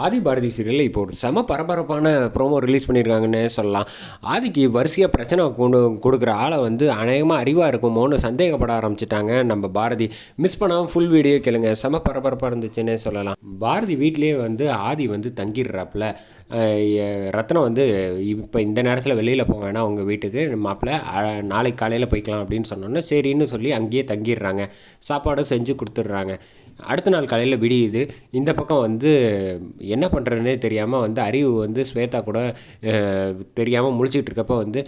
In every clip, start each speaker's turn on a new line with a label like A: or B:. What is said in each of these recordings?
A: ஆதி பாரதி சீரியலில் இப்போ ஒரு செம பரபரப்பான ப்ரோமோ ரிலீஸ் பண்ணியிருக்காங்கன்னு சொல்லலாம். ஆதிக்கு வரிசையாக பிரச்சனை கொடுக்குற ஆளை வந்து அநேகமாக அறிவாக இருக்குமோன்னு சந்தேகப்பட ஆரம்பிச்சிட்டாங்க நம்ம பாரதி. மிஸ் பண்ணாமல் ஃபுல் வீடியோ கேளுங்க, செம பரபரப்பாக இருந்துச்சுன்னு சொல்லலாம். பாரதி வீட்லேயே வந்து ஆதி வந்து தங்கிடுறாப்புல. ரத்னம் வந்து இப்போ இந்த நேரத்தில் வெளியில் போக வேணாம் உங்கள் வீட்டுக்கு, மாப்பிள்ள நாளைக்கு காலையில் போய்க்கலாம் அப்படின்னு சொன்னோன்னே சரின்னு சொல்லி அங்கேயே தங்கிடுறாங்க. சாப்பாடும் செஞ்சு கொடுத்துட்றாங்க. அடுத்த நாள் காலையில் விடியுது. இந்த பக்கம் வந்து என்ன பண்ணுறதுனே தெரியாமல் வந்து அறிவு வந்து ஸ்வேதா கூட தெரியாமல் முழிச்சிட்டு இருக்கப்போ வந்து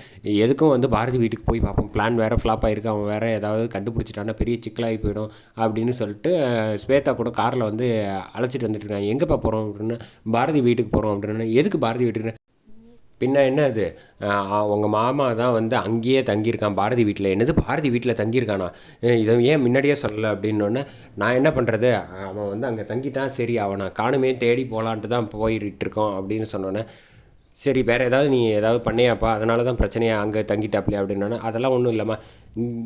A: எதுக்கும் வந்து பாரதி வீட்டுக்கு போய் பார்ப்போம், பிளான் வேறு ஃப்ளாப் ஆகிருக்கு, அவன் வேறு ஏதாவது கண்டுபிடிச்சிட்டான்னா பெரிய சிக்கலாகி போயிடும் அப்படின்னு சொல்லிட்டு ஸ்வேதா கூட காரில் வந்து அழைச்சிட்டு வந்துட்டு இருக்காங்க. எங்கேப்பா போகிறோம் அப்படின்னு, பாரதி வீட்டுக்கு போகிறோம் அப்படின்னு. எதுக்கு பாரதி வீட்டுக்கு, பின்ன என்ன அது, உங்கள் மாமா தான் வந்து அங்கேயே தங்கியிருக்கான் பாரதி வீட்டில். என்னது பாரதி வீட்டில் தங்கியிருக்கானா, இதை ஏன் முன்னாடியே சொல்லலை அப்படின்னோடனே நான் என்ன பண்ணுறது, அவன் வந்து அங்கே தங்கிட்டான், சரி அவனை காணுமே தேடி போகலான்ட்டு தான் போயிட்டு இருக்கோம் அப்படின்னு சொன்னோன்னே சரி வேறு ஏதாவது நீ ஏதாவது பண்ணியாப்பா அதனால தான் பிரச்சனையாக அங்கே தங்கிட்டாப்லையா அப்படின்னோடனே அதெல்லாம் ஒன்றும் இல்லைம்மா,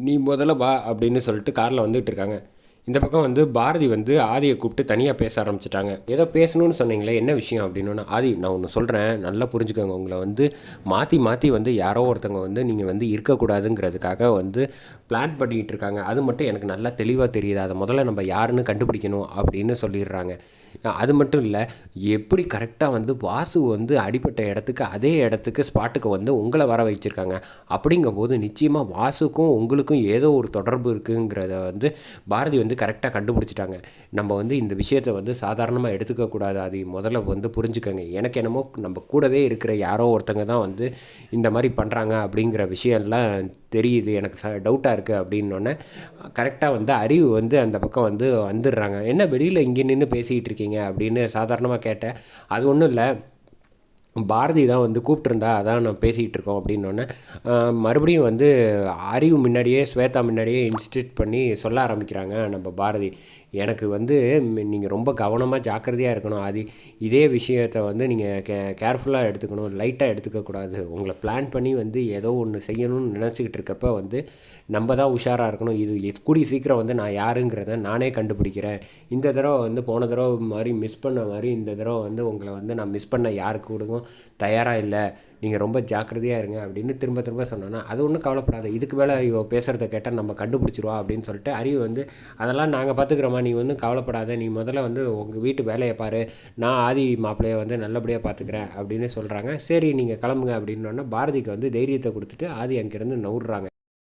A: நீ முதல்ல வா அப்படின்னு சொல்லிட்டு காரில் வந்துகிட்டு இருக்காங்க. இந்த பக்கம் வந்து பாரதி வந்து ஆதியை கூப்பிட்டு தனியாக பேச ஆரம்பிச்சிட்டாங்க. ஏதோ பேசணும்னு சொன்னீங்களே என்ன விஷயம் அப்படின்னோன்னா, ஆதி நான் ஒன்று சொல்கிறேன் நல்லா புரிஞ்சுக்கோங்க, உங்களை வந்து மாற்றி மாற்றி வந்து யாரோ ஒருத்தவங்க வந்து நீங்கள் வந்து இருக்கக்கூடாதுங்கிறதுக்காக வந்து பிளான் பண்ணிக்கிட்டு இருக்காங்க. அது மட்டும் எனக்கு நல்லா தெளிவாக தெரியுது, அதை முதல்ல நம்ம யாருன்னு கண்டுபிடிக்கணும் அப்படின்னு சொல்லிடுறாங்க. அது மட்டும் இல்லை, எப்படி கரெக்டாக வந்து வாசு வந்து அடிப்பட்ட இடத்துக்கு அதே இடத்துக்கு ஸ்பாட்டுக்கு வந்து உங்களை வர வச்சுருக்காங்க. அப்படிங்கும்போது நிச்சயமாக வாசுக்கும் உங்களுக்கும் ஏதோ ஒரு தொடர்பு இருக்குங்கிறத வந்து பாரதி வந்து கரெக்டாக கண்டுபிடிச்சிட்டாங்க. நம்ம வந்து இந்த விஷயத்தை வந்து சாதாரணமாக எடுத்துக்கக்கூடாது, அது முதல்ல வந்து புரிஞ்சுக்கோங்க. எனக்கு என்னமோ நம்ம கூடவே இருக்கிற யாரோ ஒருத்தங்க தான் வந்து இந்த மாதிரி பண்ணுறாங்க அப்படிங்கிற விஷயம்லாம் தெரியுது, எனக்கு டவுட்டாக இருக்குது அப்படின்னோடனே கரெக்டாக வந்து அறிவு வந்து அந்த பக்கம் வந்து வந்துடுறாங்க. என்ன வெளியில் இங்கே நின்று பேசிக்கிட்டு இருக்கீங்க அப்படின்னு சாதாரணமாக கேட்டேன். அது ஒன்றும் இல்லை, பாரதி தான் வந்து கூப்பிட்ருந்தா அதான் நான் பேசிக்கிட்டு இருக்கோம் அப்படின்னோடனே மறுபடியும் வந்து அறிவு முன்னாடியே ஸ்வேதா முன்னாடியே இன்ஸ்டியூட் பண்ணி சொல்ல ஆரம்பிக்கிறாங்க நம்ம பாரதி. எனக்கு வந்து நீங்கள் ரொம்ப கவனமாக ஜாக்கிரதையாக இருக்கணும் ஆதி, இதே விஷயத்தை வந்து நீங்கள் கேர்ஃபுல்லாக எடுத்துக்கணும், லைட்டாக எடுத்துக்கக்கூடாது. உங்களை பிளான் பண்ணி வந்து ஏதோ ஒன்று செய்யணும்னு நினச்சிக்கிட்டு இருக்கப்போ வந்து நம்ம தான் உஷாராக இருக்கணும். இது கூடிய சீக்கிரம் வந்து நான் யாருங்கிறத நானே கண்டுபிடிக்கிறேன். இந்த தடவை வந்து போன தடவை மாதிரி மிஸ் பண்ண மாதிரி இந்த தடவை வந்து உங்களை வந்து நான் மிஸ் பண்ண யாருக்கு கொடுக்கும் தயாராக இல்லை, நீங்கள் ரொம்ப ஜாக்கிரதையாக இருங்க அப்படின்னு திரும்ப திரும்ப சொன்னோன்னா அது ஒன்றும் கவலைப்படாது, இதுக்கு மேலே இவ பேசுகிறத கேட்டால் நம்ம கண்டுபிடிச்சிருவா அப்படின்னு சொல்லிட்டு அறிவு வந்து அதெல்லாம் நாங்கள் பார்த்துக்குறோமா, நீ ஒன்றும் கவலைப்படாத, நீ முதல்ல வந்து உங்கள் வீட்டு வேலையை பாரு, நான் ஆதி மாப்பிள்ளையை வந்து நல்லபடியாக பார்த்துக்கிறேன் அப்படின்னு சொல்கிறாங்க. சரி நீங்கள் கிளம்புங்க அப்படின்னோடனே பாரதிக்கு வந்து தைரியத்தை கொடுத்துட்டு ஆதி அங்கேருந்து நவுடுறாங்க.